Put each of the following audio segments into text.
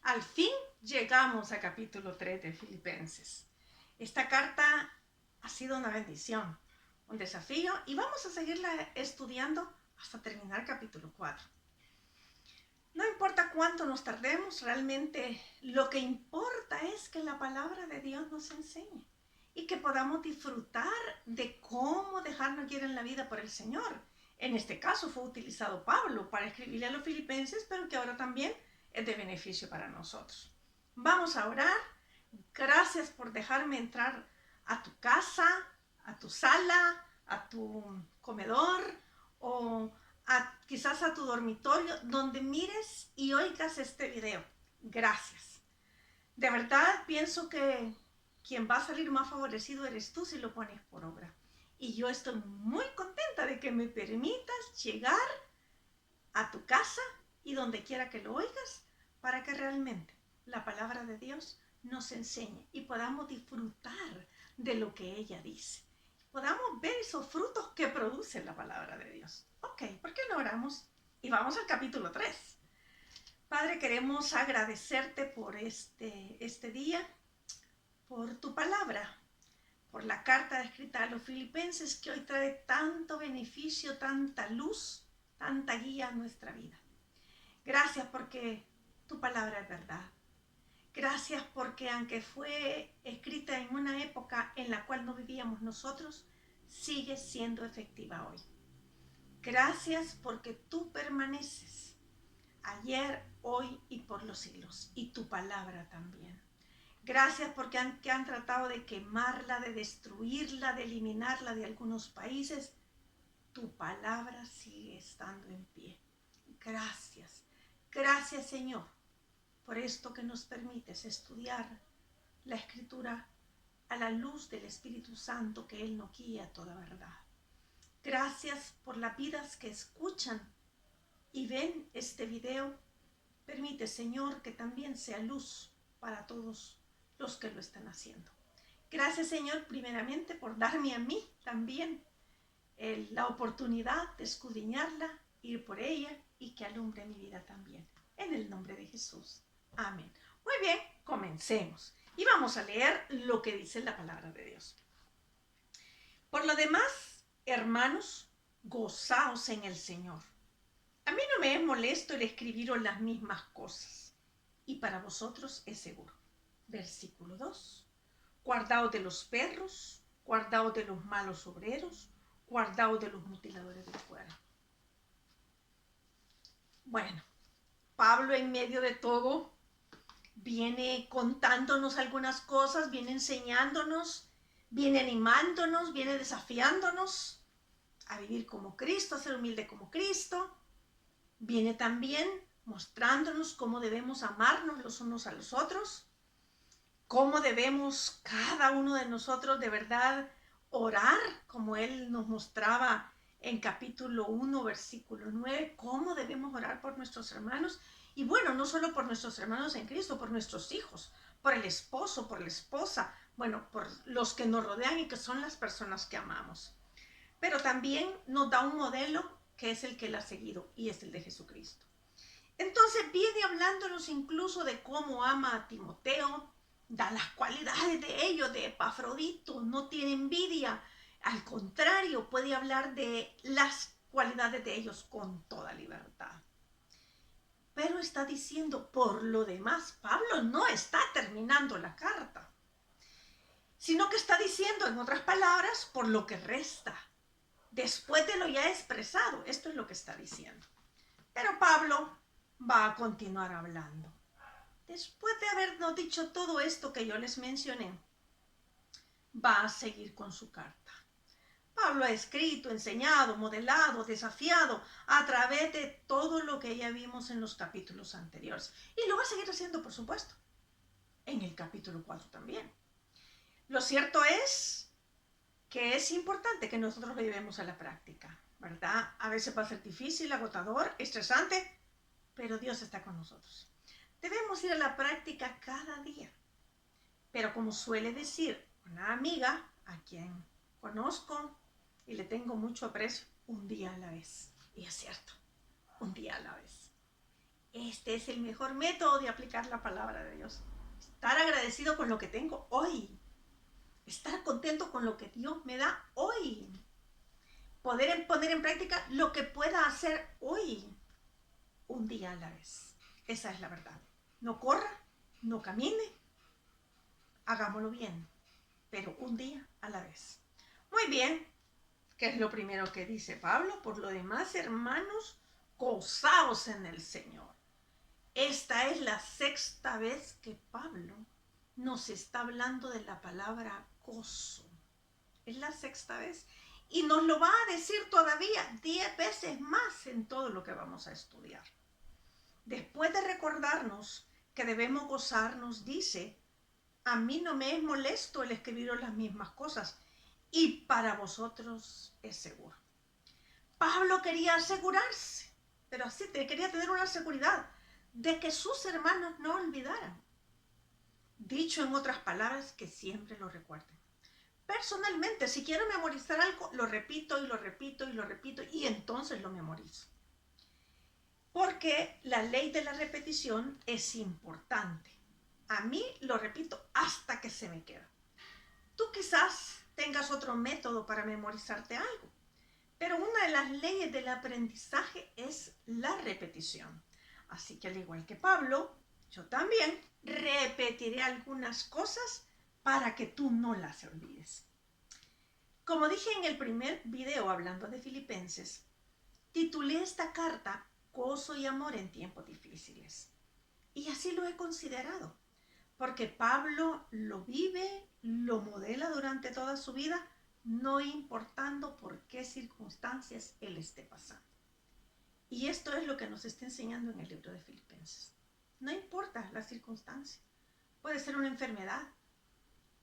Al fin llegamos al capítulo 3 de Filipenses. Esta carta ha sido una bendición, un desafío, y vamos a seguirla estudiando hasta terminar el capítulo 4. No importa cuánto nos tardemos, realmente lo que importa es que la palabra de Dios nos enseñe y que podamos disfrutar de cómo dejarnos guiar en la vida por el Señor. En este caso fue utilizado Pablo para escribirle a los filipenses, pero que ahora también es de beneficio para nosotros. Vamos a orar. Gracias por dejarme entrar a tu casa, a tu sala, a tu comedor o quizás a tu dormitorio, donde mires y oigas este video. Gracias. De verdad pienso que quien va a salir más favorecido eres tú si lo pones por obra. Y yo estoy muy contenta de que me permitas llegar a tu casa y donde quiera que lo oigas, para que realmente la palabra de Dios nos enseñe y podamos disfrutar de lo que ella dice. Podamos ver esos frutos que produce la palabra de Dios. Ok, ¿por qué no oramos? Y vamos al capítulo 3. Padre, queremos agradecerte por este día, por tu palabra, por la carta escrita a los filipenses que hoy trae tanto beneficio, tanta luz, tanta guía a nuestra vida. Gracias porque tu palabra es verdad. Gracias porque aunque fue escrita en una época en la cual no vivíamos nosotros, sigue siendo efectiva hoy. Gracias porque tú permaneces ayer, hoy y por los siglos, y tu palabra también. Gracias porque han tratado de quemarla, de destruirla, de eliminarla de algunos países. Tu palabra sigue estando en pie. Gracias. Gracias, Señor, por esto que nos permites estudiar la Escritura a la luz del Espíritu Santo, que Él nos guía a toda verdad. Gracias por las vidas que escuchan y ven este video. Permite, Señor, que también sea luz para todos los que lo están haciendo. Gracias, Señor, primeramente por darme a mí también la oportunidad de escudriñarla, ir por ella y que alumbre mi vida también. En el nombre de Jesús. Amén. Muy bien, comencemos. Y vamos a leer lo que dice la palabra de Dios. Por lo demás, hermanos, gozaos en el Señor. A mí no me es molesto el escribiros las mismas cosas, y para vosotros es seguro. Versículo 2. Guardaos de los perros, guardaos de los malos obreros, guardaos de los mutiladores del cuerpo. Bueno, Pablo en medio de todo viene contándonos algunas cosas, viene enseñándonos, viene animándonos, viene desafiándonos a vivir como Cristo, a ser humilde como Cristo. Viene también mostrándonos cómo debemos amarnos los unos a los otros, cómo debemos cada uno de nosotros de verdad orar, como Él nos mostraba en capítulo 1, versículo 9, cómo debemos orar por nuestros hermanos. Y bueno, no solo por nuestros hermanos en Cristo, por nuestros hijos, por el esposo, por la esposa, bueno, por los que nos rodean y que son las personas que amamos. Pero también nos da un modelo que es el que Él ha seguido y es el de Jesucristo. Entonces viene hablándonos incluso de cómo ama a Timoteo, da las cualidades de ellos, de Epafrodito, no tiene envidia, al contrario, puede hablar de las cualidades de ellos con toda libertad. Pero está diciendo, por lo demás, Pablo no está terminando la carta, sino que está diciendo, en otras palabras, por lo que resta, después de lo ya expresado. Esto es lo que está diciendo. Pero Pablo va a continuar hablando. Después de habernos dicho todo esto que yo les mencioné, va a seguir con su carta. Pablo ha escrito, enseñado, modelado, desafiado a través de todo lo que ya vimos en los capítulos anteriores. Y lo va a seguir haciendo, por supuesto, en el capítulo 4 también. Lo cierto es que es importante que nosotros lo llevemos a la práctica, ¿verdad? A veces va a ser difícil, agotador, estresante, pero Dios está con nosotros. Debemos ir a la práctica cada día. Pero como suele decir una amiga a quien conozco y le tengo mucho aprecio, un día a la vez. Y es cierto, un día a la vez. Este es el mejor método de aplicar la palabra de Dios. Estar agradecido con lo que tengo hoy. Estar contento con lo que Dios me da hoy. Poder poner en práctica lo que pueda hacer hoy. Un día a la vez. Esa es la verdad. No corra, no camine, hagámoslo bien, pero un día a la vez. Muy bien, ¿qué es lo primero que dice Pablo? Por lo demás, hermanos, gozaos en el Señor. Esta es la sexta vez que Pablo nos está hablando de la palabra gozo. Es la sexta vez. Y nos lo va a decir todavía 10 veces más en todo lo que vamos a estudiar. Después de recordarnos que debemos gozarnos, dice, a mí no me es molesto el escribiros las mismas cosas, y para vosotros es seguro. Pablo quería asegurarse, pero así quería tener una seguridad de que sus hermanos no olvidaran. Dicho en otras palabras, que siempre lo recuerden. Personalmente, si quiero memorizar algo, lo repito y lo repito y lo repito y entonces lo memorizo. Porque la ley de la repetición es importante. A mí lo repito hasta que se me queda. Tú quizás tengas otro método para memorizarte algo, pero una de las leyes del aprendizaje es la repetición. Así que al igual que Pablo, yo también repetiré algunas cosas para que tú no las olvides. Como dije en el primer video hablando de Filipenses, titulé esta carta Gozo y amor en tiempos difíciles. Y así lo he considerado, porque Pablo lo vive, lo modela durante toda su vida, no importando por qué circunstancias él esté pasando. Y esto es lo que nos está enseñando en el libro de Filipenses. No importa la circunstancia. Puede ser una enfermedad,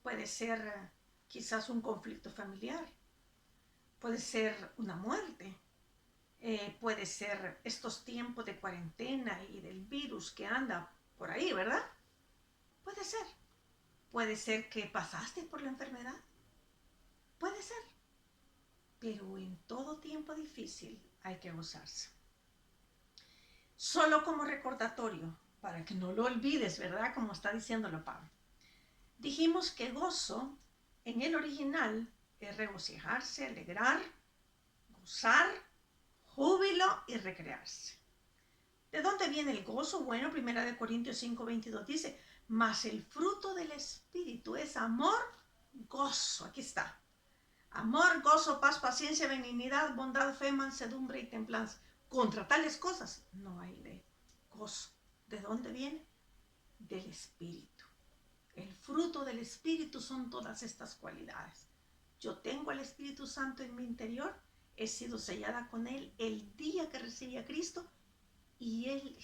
puede ser quizás un conflicto familiar, puede ser una muerte, puede ser estos tiempos de cuarentena y del virus que anda por ahí, ¿verdad? Puede ser. Puede ser que pasaste por la enfermedad. Puede ser. Pero en todo tiempo difícil hay que gozarse. Solo como recordatorio, para que no lo olvides, ¿verdad? Como está diciéndolo Pablo. Dijimos que gozo en el original es regocijarse, alegrar, gozar, júbilo y recrearse. ¿De dónde viene el gozo? Bueno, 1 Corintios 5:22 dice, mas el fruto del Espíritu es amor, gozo. Aquí está. Amor, gozo, paz, paciencia, benignidad, bondad, fe, mansedumbre y templanza. Contra tales cosas no hay ley. Gozo. ¿De dónde viene? Del Espíritu. El fruto del Espíritu son todas estas cualidades. Yo tengo al Espíritu Santo en mi interior, he sido sellada con Él el día que recibí a Cristo y el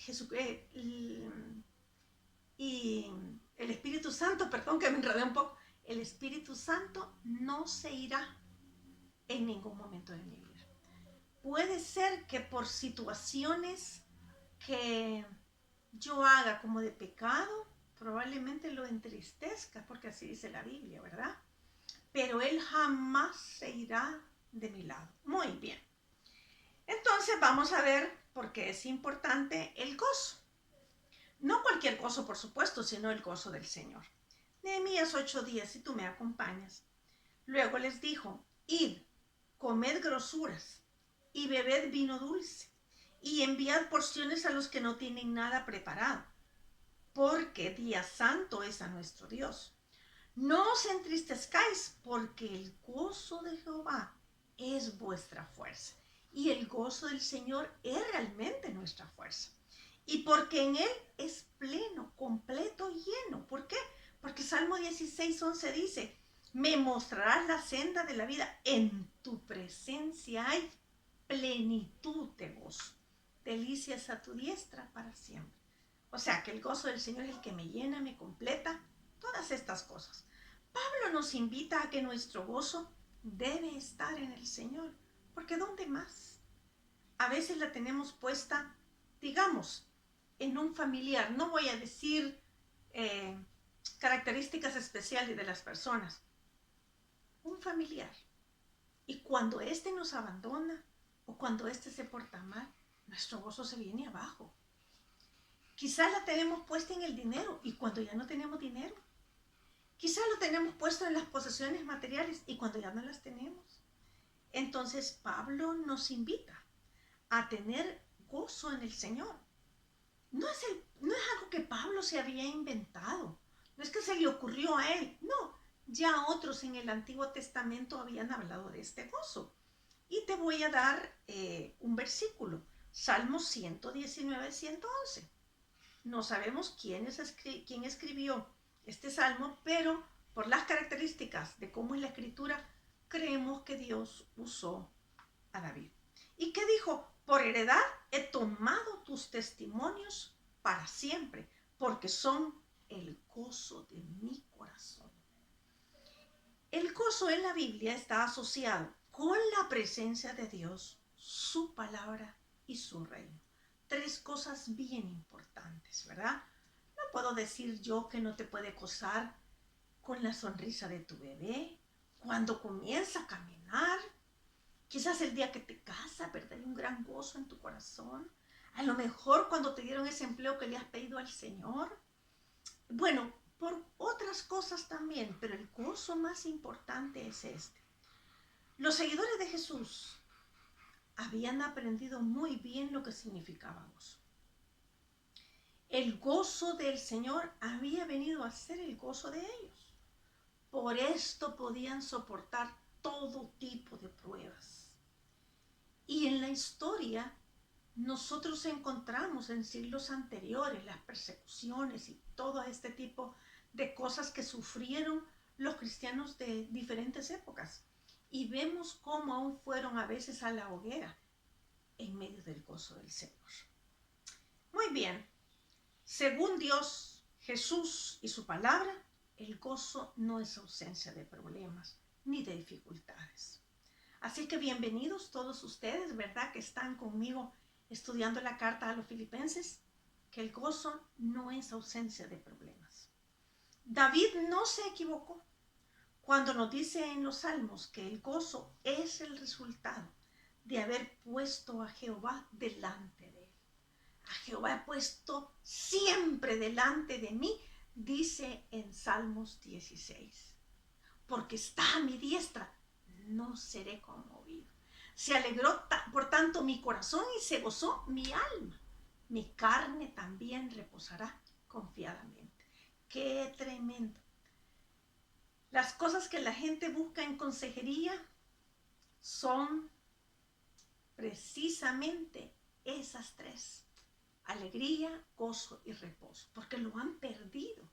Espíritu Santo, perdón que me enredé un poco, el Espíritu Santo no se irá en ningún momento de mi vida. Puede ser que por situaciones que yo haga como de pecado, probablemente lo entristezca, porque así dice la Biblia, ¿verdad? Pero Él jamás se irá de mi lado. Muy bien. Entonces vamos a ver por qué es importante el gozo. No cualquier gozo, por supuesto, sino el gozo del Señor. Nehemías 8:10, si tú me acompañas. Luego les dijo, id, comed grosuras y bebed vino dulce y enviad porciones a los que no tienen nada preparado, porque día santo es a nuestro Dios. No os entristezcáis, porque el gozo de Jehová es vuestra fuerza. Y el gozo del Señor es realmente nuestra fuerza. Y porque en Él es pleno, completo y lleno. ¿Por qué? Porque Salmo 16:11 dice, me mostrarás la senda de la vida. En tu presencia hay plenitud de gozo. Delicias a tu diestra para siempre. O sea que el gozo del Señor es el que me llena, me completa, todas estas cosas. Pablo nos invita a que nuestro gozo debe estar en el Señor, porque ¿dónde más? A veces la tenemos puesta, digamos, en un familiar. No voy a decir características especiales de las personas. Un familiar. Y cuando éste nos abandona o cuando éste se porta mal, nuestro gozo se viene abajo. Quizás la tenemos puesta en el dinero y cuando ya no tenemos dinero. Quizás lo tenemos puesto en las posesiones materiales y cuando ya no las tenemos. Entonces Pablo nos invita a tener gozo en el Señor. No es algo que Pablo se había inventado. No es que se le ocurrió a él. No, ya otros en el Antiguo Testamento habían hablado de este gozo. Y te voy a dar un versículo. Salmos 119, 111. No sabemos quién escribió este salmo, pero por las características de cómo es la escritura, creemos que Dios usó a David. ¿Y qué dijo? Por heredad he tomado tus testimonios para siempre, porque son el gozo de mi corazón. El gozo en la Biblia está asociado con la presencia de Dios, su palabra y su reino. Tres cosas bien importantes, ¿verdad? No puedo decir yo que no te puede gozar con la sonrisa de tu bebé, cuando comienza a caminar, quizás el día que te casas, ¿verdad? Hay un gran gozo en tu corazón. A lo mejor cuando te dieron ese empleo que le has pedido al Señor. Bueno, por otras cosas también, pero el gozo más importante es este. Los seguidores de Jesús habían aprendido muy bien lo que significaba gozo. El gozo del Señor había venido a ser el gozo de ellos. Por esto podían soportar todo tipo de pruebas. Y en la historia nosotros encontramos en siglos anteriores las persecuciones y todo este tipo de cosas que sufrieron los cristianos de diferentes épocas. Y vemos cómo aún fueron a veces a la hoguera en medio del gozo del Señor. Muy bien, según Dios, Jesús y su palabra, el gozo no es ausencia de problemas ni de dificultades. Así que bienvenidos todos ustedes, ¿verdad? Que están conmigo estudiando la carta a los Filipenses, que el gozo no es ausencia de problemas. David no se equivocó cuando nos dice en los Salmos que el gozo es el resultado de haber puesto a Jehová delante de él. A Jehová he puesto siempre delante de mí, dice en Salmos 16. Porque está a mi diestra, no seré conmovido. Se alegró por tanto mi corazón y se gozó mi alma. Mi carne también reposará confiadamente. ¡Qué tremendo! Las cosas que la gente busca en consejería son precisamente esas tres: alegría, gozo y reposo, porque lo han perdido.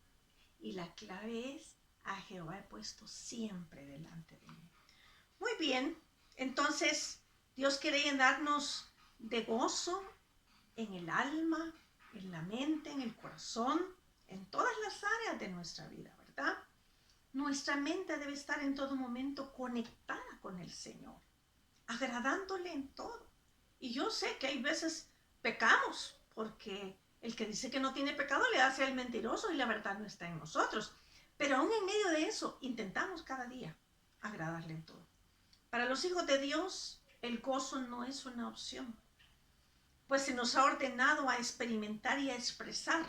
Y la clave es: a Jehová he puesto siempre delante de mí. Muy bien, entonces Dios quiere llenarnos de gozo en el alma, en la mente, en el corazón, en todas las áreas de nuestra vida, ¿verdad? Nuestra mente debe estar en todo momento conectada con el Señor, agradándole en todo. Y yo sé que hay veces pecamos, porque el que dice que no tiene pecado le hace al mentiroso y la verdad no está en nosotros. Pero aún en medio de eso, intentamos cada día agradarle en todo. Para los hijos de Dios, el gozo no es una opción, pues se nos ha ordenado a experimentar y a expresar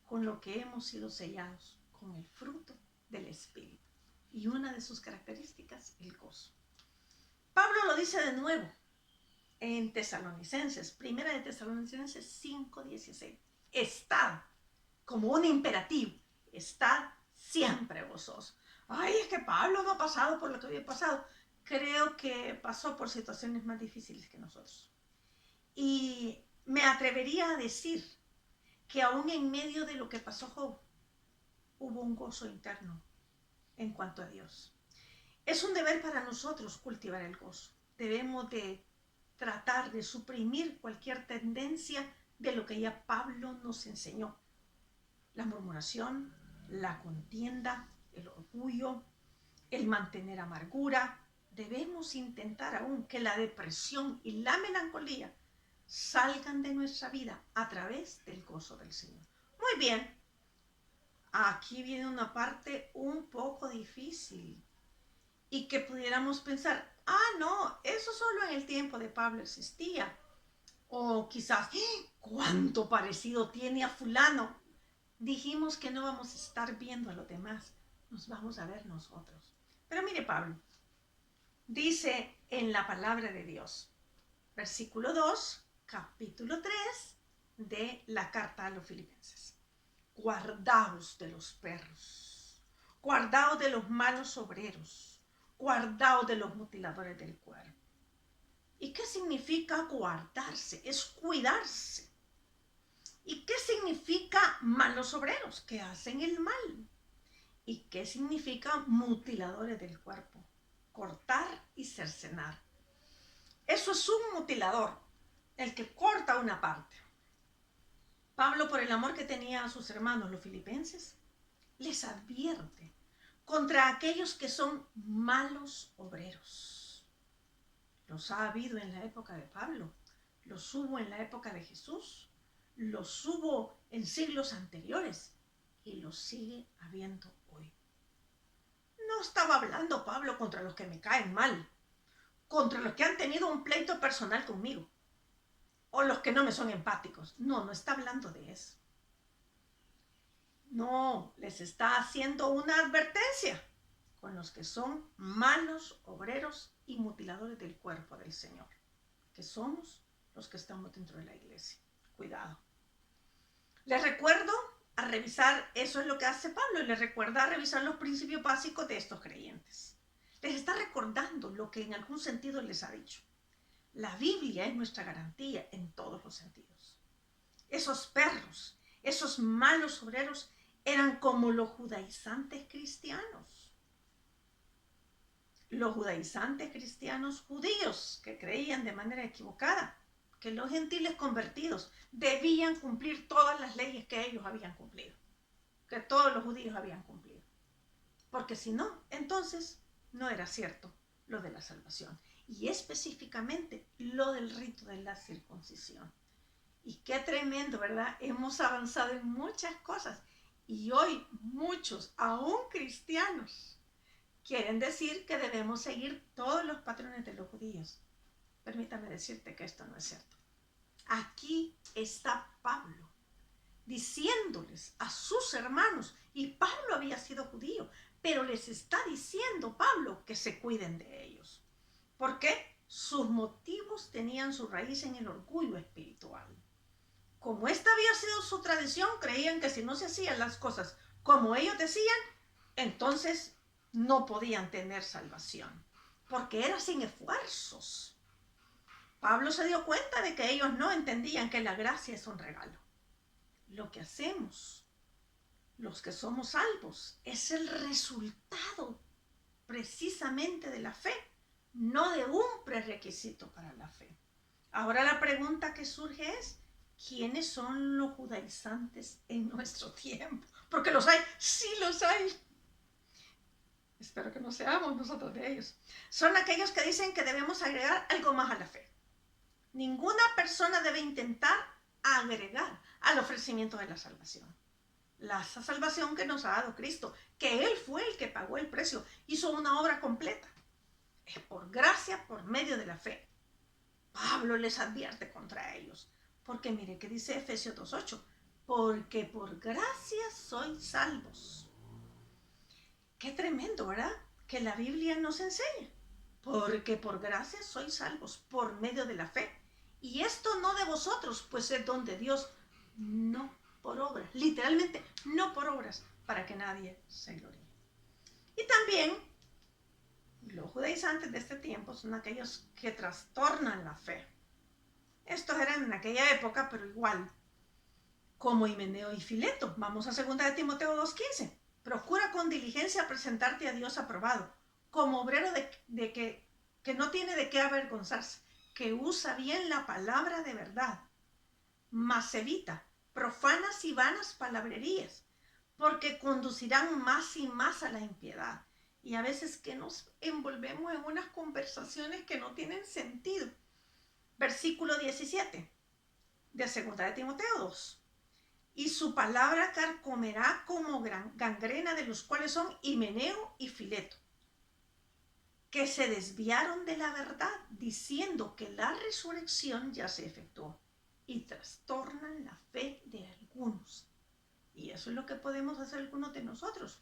con lo que hemos sido sellados, con el fruto del Espíritu. Y una de sus características, el gozo. Pablo lo dice de nuevo en Tesalonicenses, primera de Tesalonicenses 5:16. Estad, como un imperativo, estad siempre gozosos. Ay, es que Pablo no ha pasado por lo que había pasado. Creo que pasó por situaciones más difíciles que nosotros. Y me atrevería a decir que aún en medio de lo que pasó Job, hubo un gozo interno en cuanto a Dios. Es un deber para nosotros cultivar el gozo. Debemos de tratar de suprimir cualquier tendencia de lo que ya Pablo nos enseñó: la murmuración, la contienda, el orgullo, el mantener amargura. Debemos intentar aún que la depresión y la melancolía salgan de nuestra vida a través del gozo del Señor. Muy bien, aquí viene una parte un poco difícil y que pudiéramos pensar: no, eso solo en el tiempo de Pablo existía, O quizás, ¿cuánto parecido tiene a fulano? Dijimos que no vamos a estar viendo a los demás, nos vamos a ver nosotros. Pero mire Pablo, dice en la palabra de Dios, versículo 2, capítulo 3 de la carta a los Filipenses. Guardaos de los perros, guardaos de los malos obreros, guardaos de los mutiladores del cuerpo. ¿Y qué significa guardarse? Es cuidarse. ¿Y qué significa malos obreros? Que hacen el mal. ¿Y qué significa mutiladores del cuerpo? Cortar y cercenar. Eso es un mutilador, el que corta una parte. Pablo, por el amor que tenía a sus hermanos los filipenses, les advierte contra aquellos que son malos obreros. Los ha habido en la época de Pablo, los hubo en la época de Jesús, los hubo en siglos anteriores y los sigue habiendo hoy. No estaba hablando Pablo contra los que me caen mal, contra los que han tenido un pleito personal conmigo o los que no me son empáticos. No, no está hablando de eso. No, les está haciendo una advertencia con los que son malos obreros y mutiladores del cuerpo del Señor, que somos los que estamos dentro de la iglesia. Cuidado. Les recuerdo a revisar, eso es lo que hace Pablo, y les recuerda a revisar los principios básicos de estos creyentes. Les está recordando lo que en algún sentido les ha dicho. La Biblia es nuestra garantía en todos los sentidos. Esos perros, esos malos obreros eran como los judaizantes cristianos. Los judaizantes cristianos judíos que creían de manera equivocada que los gentiles convertidos debían cumplir todas las leyes que ellos habían cumplido, que todos los judíos habían cumplido. Porque si no, entonces no era cierto lo de la salvación. Y específicamente lo del rito de la circuncisión. Y qué tremendo, ¿verdad? Hemos avanzado en muchas cosas. Y hoy muchos, aún cristianos, quieren decir que debemos seguir todos los patrones de los judíos. Permítame decirte que esto no es cierto. Aquí está Pablo diciéndoles a sus hermanos, y Pablo había sido judío, pero les está diciendo Pablo que se cuiden de ellos. ¿Por qué? Sus motivos tenían su raíz en el orgullo espiritual. Como esta había sido su tradición, creían que si no se hacían las cosas como ellos decían, entonces no podían tener salvación, porque era sin esfuerzos. Pablo se dio cuenta de que ellos no entendían que la gracia es un regalo. Lo que hacemos, los que somos salvos, es el resultado precisamente de la fe, no de un prerequisito para la fe. Ahora la pregunta que surge es, ¿quiénes son los judaizantes en nuestro tiempo? Porque los hay, sí los hay. Espero que no seamos nosotros de ellos. Son aquellos que dicen que debemos agregar algo más a la fe. Ninguna persona debe intentar agregar al ofrecimiento de la salvación. La salvación que nos ha dado Cristo, que Él fue el que pagó el precio, hizo una obra completa. Es por gracia, por medio de la fe. Pablo les advierte contra ellos. Porque mire que dice Efesios 2:8. Porque por gracia sois salvos. Qué tremendo, ¿verdad? Que la Biblia nos enseña. Porque por gracia sois salvos, por medio de la fe. Y esto no de vosotros, pues es don de Dios, no por obras. Literalmente, no por obras, para que nadie se gloríe. Y también, los judaizantes de este tiempo son aquellos que trastornan la fe. Estos eran en aquella época, pero igual, como Himeneo y Fileto. Vamos a 2 de Timoteo 2:15. Procura con diligencia presentarte a Dios aprobado, como obrero que no tiene de qué avergonzarse, que usa bien la palabra de verdad, mas evita profanas y vanas palabrerías, porque conducirán más y más a la impiedad. Y a veces que nos envolvemos en unas conversaciones que no tienen sentido. Versículo 17 de 2 de Timoteo 2. Y su palabra carcomerá como gangrena, de los cuales son Himeneo y Fileto, que se desviaron de la verdad, diciendo que la resurrección ya se efectuó. y trastornan la fe de algunos. Y eso es lo que podemos hacer algunos de nosotros.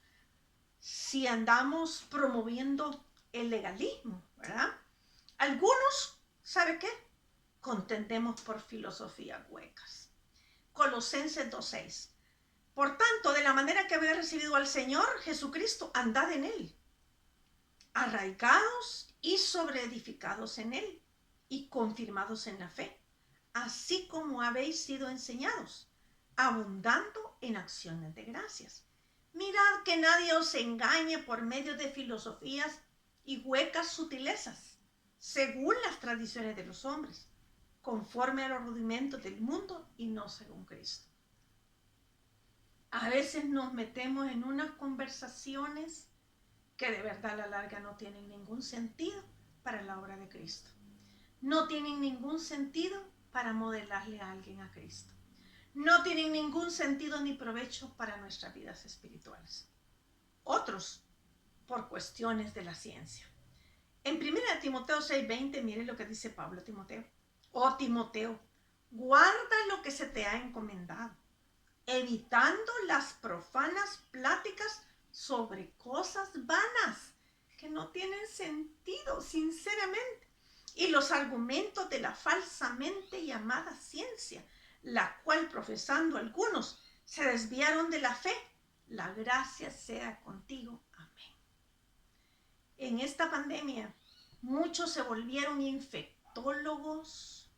Si andamos promoviendo el legalismo, ¿verdad? Algunos, ¿sabe qué? Contendemos por filosofías huecas. Colosenses 2:6. Por tanto, de la manera que habéis recibido al Señor Jesucristo, andad en Él, arraigados y sobreedificados en Él, y confirmados en la fe, así como habéis sido enseñados, abundando en acciones de gracias. Mirad que nadie os engañe por medio de filosofías y huecas sutilezas, según las tradiciones de los hombres, conforme a los rudimentos del mundo y no según Cristo. A veces nos metemos en unas conversaciones que de verdad a la larga no tienen ningún sentido para la obra de Cristo. No tienen ningún sentido para modelarle a alguien a Cristo. No tienen ningún sentido ni provecho para nuestras vidas espirituales. Otros, por cuestiones de la ciencia. En 1 Timoteo 6:20, mire lo que dice Pablo a Timoteo. Oh Timoteo, guarda lo que se te ha encomendado, evitando las profanas pláticas sobre cosas vanas que no tienen sentido, sinceramente, y los argumentos de la falsamente llamada ciencia, la cual profesando algunos se desviaron de la fe. La gracia sea contigo. Amén. En esta pandemia, muchos se volvieron infectólogos,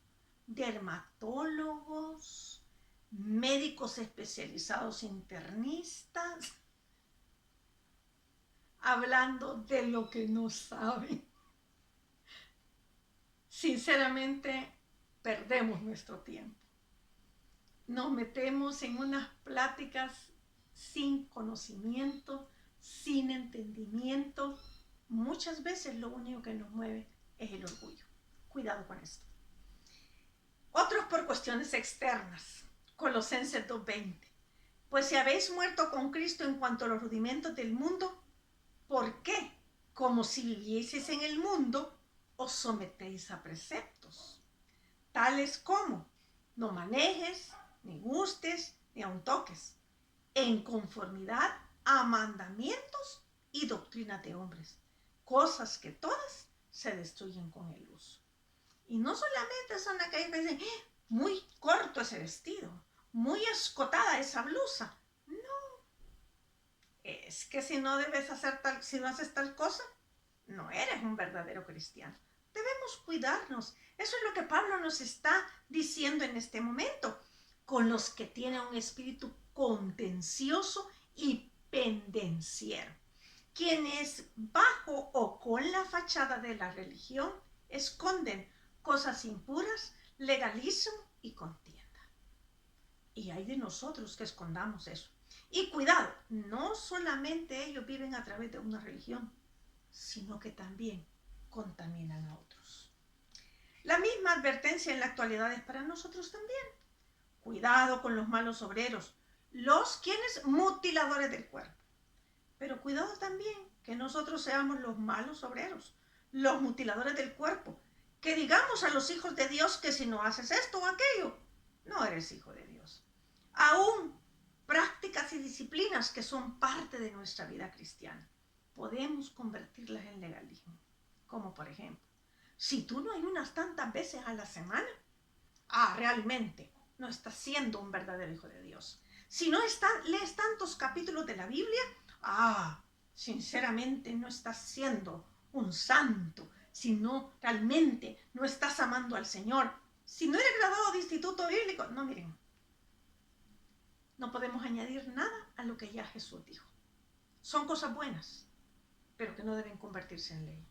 dermatólogos, médicos especializados internistas, hablando de lo que no saben. Sinceramente, perdemos nuestro tiempo. Nos metemos en unas pláticas sin conocimiento, sin entendimiento. Muchas veces lo único que nos mueve es el orgullo. Cuidado con esto. Otros por cuestiones externas. Colosenses 2:20. Pues si habéis muerto con Cristo en cuanto a los rudimentos del mundo, ¿por qué? Como si vivieseis en el mundo, os sometéis a preceptos, tales como no manejes, ni gustes, ni aun toques, en conformidad a mandamientos y doctrinas de hombres, cosas que todas se destruyen con el uso. Y no solamente son aquellas que dicen, muy corto ese vestido, muy escotada esa blusa. No, es que si no debes hacer tal, si no haces tal cosa, no eres un verdadero cristiano. Debemos cuidarnos. Eso es lo que Pablo nos está diciendo en este momento. Con los que tienen un espíritu contencioso y pendenciero, quienes bajo o con la fachada de la religión esconden cosas impuras, legalismo y contienda. Y hay de nosotros que escondamos eso. Y cuidado, no solamente ellos viven a través de una religión, sino que también contaminan a otros. La misma advertencia en la actualidad es para nosotros también. Cuidado con los malos obreros, los quienes mutiladores del cuerpo. Pero cuidado también que nosotros seamos los malos obreros, los mutiladores del cuerpo, que digamos a los hijos de Dios que si no haces esto o aquello, no eres hijo de Dios. Aún prácticas y disciplinas que son parte de nuestra vida cristiana, podemos convertirlas en legalismo. Como por ejemplo, si tú no ayunas tantas veces a la semana, realmente no estás siendo un verdadero hijo de Dios. Si no lees tantos capítulos de la Biblia, sinceramente no estás siendo un santo. Si no, realmente no estás amando al Señor. Si no eres graduado de instituto bíblico, no, miren, no podemos añadir nada a lo que ya Jesús dijo. Son cosas buenas, pero que no deben convertirse en ley.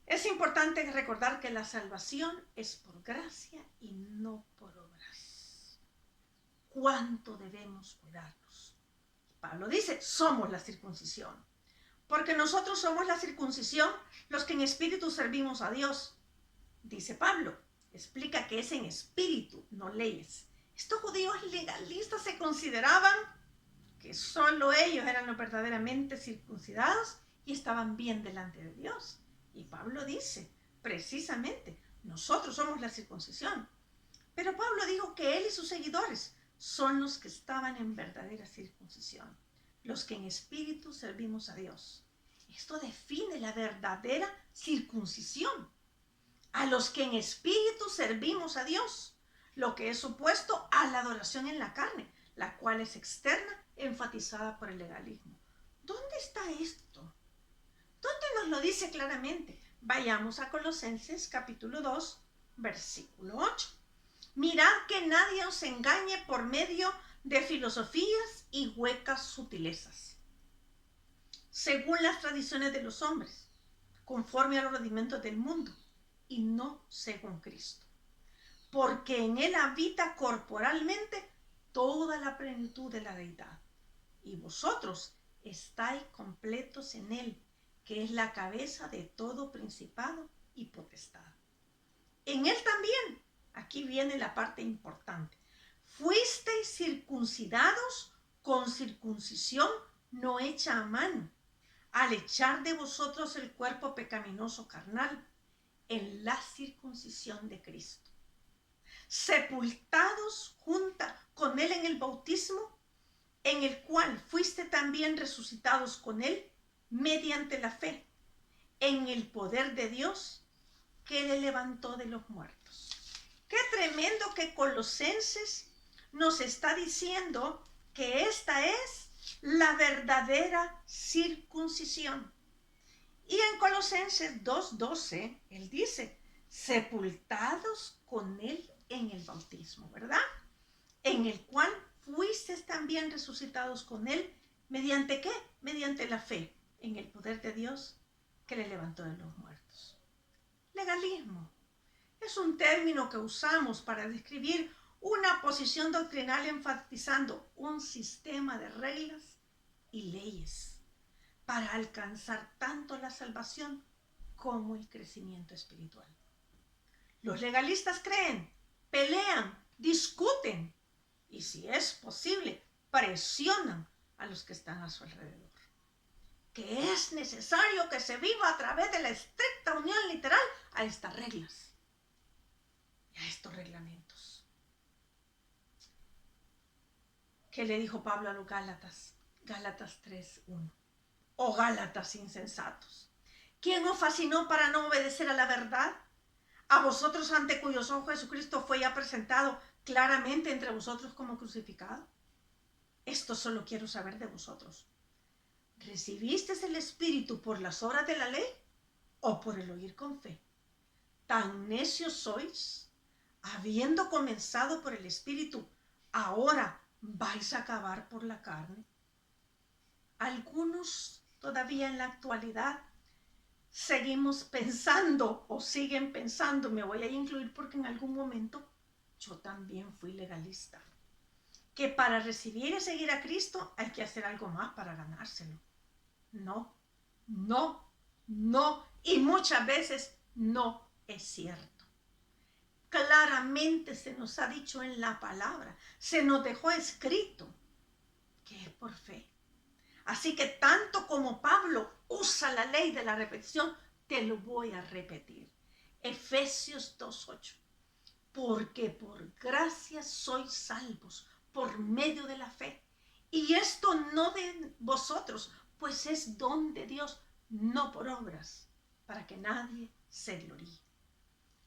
Es importante recordar que la salvación es por gracia y no por obras. ¿Cuánto debemos cuidarnos? Pablo dice, somos la circuncisión. Porque nosotros somos la circuncisión los que en espíritu servimos a Dios. Dice Pablo, explica que es en espíritu, no leyes. Estos judíos legalistas se consideraban que solo ellos eran los verdaderamente circuncidados y estaban bien delante de Dios. Y Pablo dice, precisamente, nosotros somos la circuncisión. Pero Pablo dijo que él y sus seguidores son los que estaban en verdadera circuncisión, los que en espíritu servimos a Dios. Esto define la verdadera circuncisión. A los que en espíritu servimos a Dios, lo que es opuesto a la adoración en la carne, la cual es externa, enfatizada por el legalismo. ¿Dónde está esto? ¿Dónde nos lo dice claramente? Vayamos a Colosenses capítulo 2, versículo 8. Mirad que nadie os engañe por medio de filosofías y huecas sutilezas, según las tradiciones de los hombres, conforme a los rudimentos del mundo, y no según Cristo. Porque en él habita corporalmente toda la plenitud de la deidad, y vosotros estáis completos en él, que es la cabeza de todo principado y potestad. En él también, aquí viene la parte importante, fuisteis circuncidados con circuncisión no hecha a mano, al echar de vosotros el cuerpo pecaminoso carnal en la circuncisión de Cristo, sepultados junto con él en el bautismo, en el cual fuiste también resucitados con él mediante la fe en el poder de Dios que le levantó de los muertos. Qué tremendo que Colosenses nos está diciendo que esta es la verdadera circuncisión. Y en Colosenses 2:12, él dice, sepultados con él en el bautismo, ¿verdad? En el cual fuisteis también resucitados con él, ¿mediante qué? Mediante la fe en el poder de Dios que le levantó de los muertos. Legalismo es un término que usamos para describir una posición doctrinal enfatizando un sistema de reglas y leyes para alcanzar tanto la salvación como el crecimiento espiritual. Los legalistas creen, pelean, discuten y, si es posible, presionan a los que están a su alrededor. Que es necesario que se viva a través de la estricta unión literal a estas reglas y a estos reglamentos. ¿Qué le dijo Pablo a los Gálatas? Gálatas 3:1. Oh Gálatas insensatos, ¿quién os fascinó para no obedecer a la verdad? A vosotros, ante cuyos ojos Jesucristo fue ya presentado claramente entre vosotros como crucificado. Esto solo quiero saber de vosotros. ¿Recibisteis el Espíritu por las obras de la ley o por el oír con fe? ¿Tan necios sois? Habiendo comenzado por el Espíritu, ¿ahora vais a acabar por la carne? Algunos todavía en la actualidad seguimos pensando o siguen pensando, me voy a incluir porque en algún momento yo también fui legalista, que para recibir y seguir a Cristo hay que hacer algo más para ganárselo. No, no, no, y muchas veces no es cierto. Claramente se nos ha dicho en la palabra, se nos dejó escrito que es por fe. Así que tanto como Pablo usa la ley de la repetición, te lo voy a repetir. Efesios 2:8. Porque por gracia sois salvos por medio de la fe. Y esto no de vosotros, pues es don de Dios, no por obras, para que nadie se gloríe.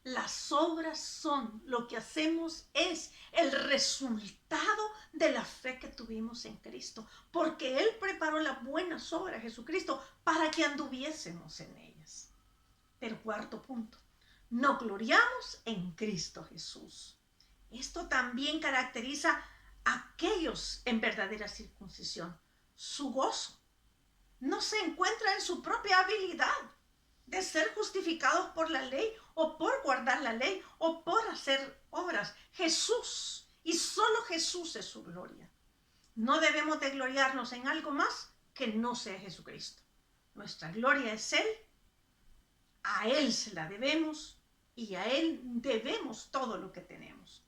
Las obras son, lo que hacemos es el resultado de la fe que tuvimos en Cristo, porque Él preparó las buenas obras, Jesucristo, para que anduviésemos en ellas. Pero cuarto punto, nos gloriamos en Cristo Jesús. Esto también caracteriza a aquellos en verdadera circuncisión. Su gozo no se encuentra en su propia habilidad de ser justificados por la ley o por guardar la ley o por hacer obras. Jesús, y solo Jesús es su gloria. No debemos de gloriarnos en algo más que no sea Jesucristo. Nuestra gloria es Él, a Él se la debemos y a Él debemos todo lo que tenemos.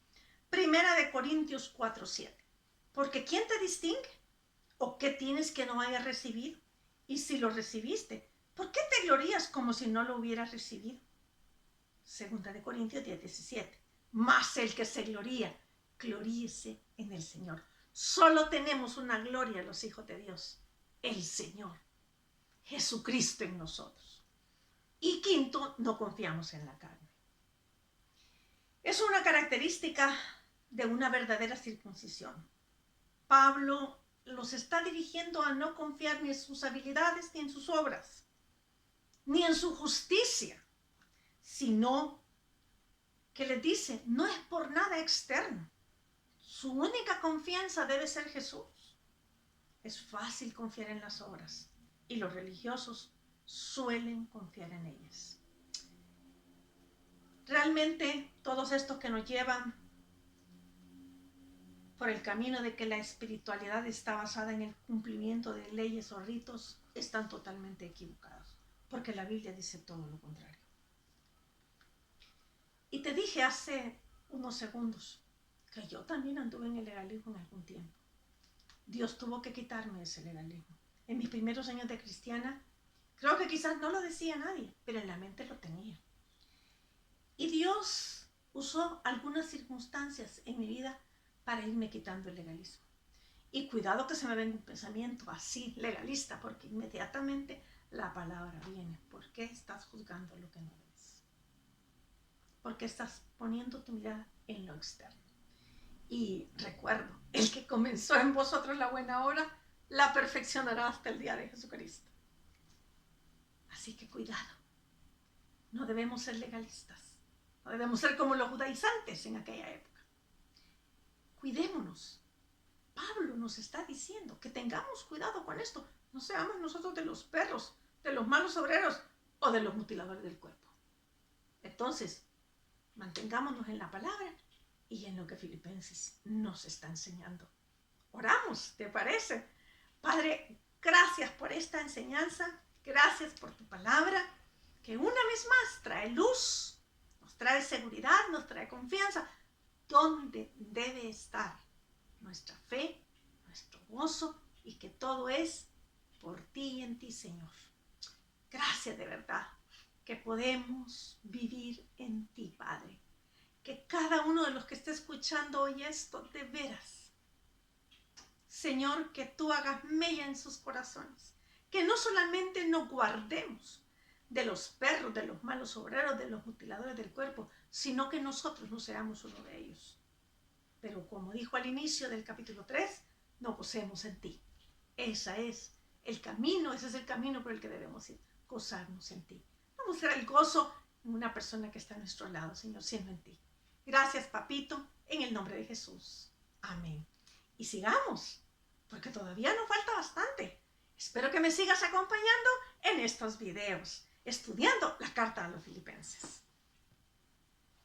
Primera de Corintios 4:7. Porque ¿quién te distingue? ¿O qué tienes que no hayas recibido? Y si lo recibiste, ¿por qué te glorías como si no lo hubieras recibido? Segunda de Corintios 10:17. Mas el que se gloría, gloríese en el Señor. Solo tenemos una gloria los hijos de Dios, el Señor, Jesucristo en nosotros. Y quinto, no confiamos en la carne. Es una característica de una verdadera circuncisión. Pablo los está dirigiendo a no confiar ni en sus habilidades ni en sus obras, ni en su justicia, sino que les dice, no es por nada externo. Su única confianza debe ser Jesús. Es fácil confiar en las obras y los religiosos suelen confiar en ellas. Realmente todos estos que nos llevan por el camino de que la espiritualidad está basada en el cumplimiento de leyes o ritos están totalmente equivocados, porque la Biblia dice todo lo contrario. Y te dije hace unos segundos que yo también anduve en el legalismo en algún tiempo. Dios tuvo que quitarme ese legalismo. En mis primeros años de cristiana, creo que quizás no lo decía nadie, pero en la mente lo tenía. Y Dios usó algunas circunstancias en mi vida para irme quitando el legalismo. Y cuidado que se me venga un pensamiento así, legalista, porque inmediatamente la palabra viene. ¿Por qué estás juzgando lo que no ves? ¿Por qué estás poniendo tu mirada en lo externo? Y recuerdo, el que comenzó en vosotros la buena obra, la perfeccionará hasta el día de Jesucristo. Así que cuidado, no debemos ser legalistas, no debemos ser como los judaizantes en aquella época. Cuidémonos. Pablo nos está diciendo que tengamos cuidado con esto. No seamos nosotros de los perros, de los malos obreros o de los mutiladores del cuerpo. Entonces, mantengámonos en la palabra y en lo que Filipenses nos está enseñando. Oramos, ¿te parece? Padre, gracias por esta enseñanza, gracias por tu palabra, que una vez más trae luz, nos trae seguridad, nos trae confianza. ¿Dónde debe estar nuestra fe, nuestro gozo y que todo es por ti y en ti, Señor? Gracias de verdad que podemos vivir en ti, Padre. Que cada uno de los que esté escuchando hoy esto, de veras, Señor, que tú hagas mella en sus corazones. Que no solamente nos guardemos de los perros, de los malos obreros, de los mutiladores del cuerpo, sino que nosotros no seamos uno de ellos. Pero como dijo al inicio del capítulo 3, nos gocemos en ti. Ese es el camino por el que debemos ir, gozarnos en ti. Vamos a buscar el gozo en una persona que está a nuestro lado, Señor, siendo en ti. Gracias, papito, en el nombre de Jesús. Amén. Y sigamos, porque todavía nos falta bastante. Espero que me sigas acompañando en estos videos, estudiando la carta a los Filipenses.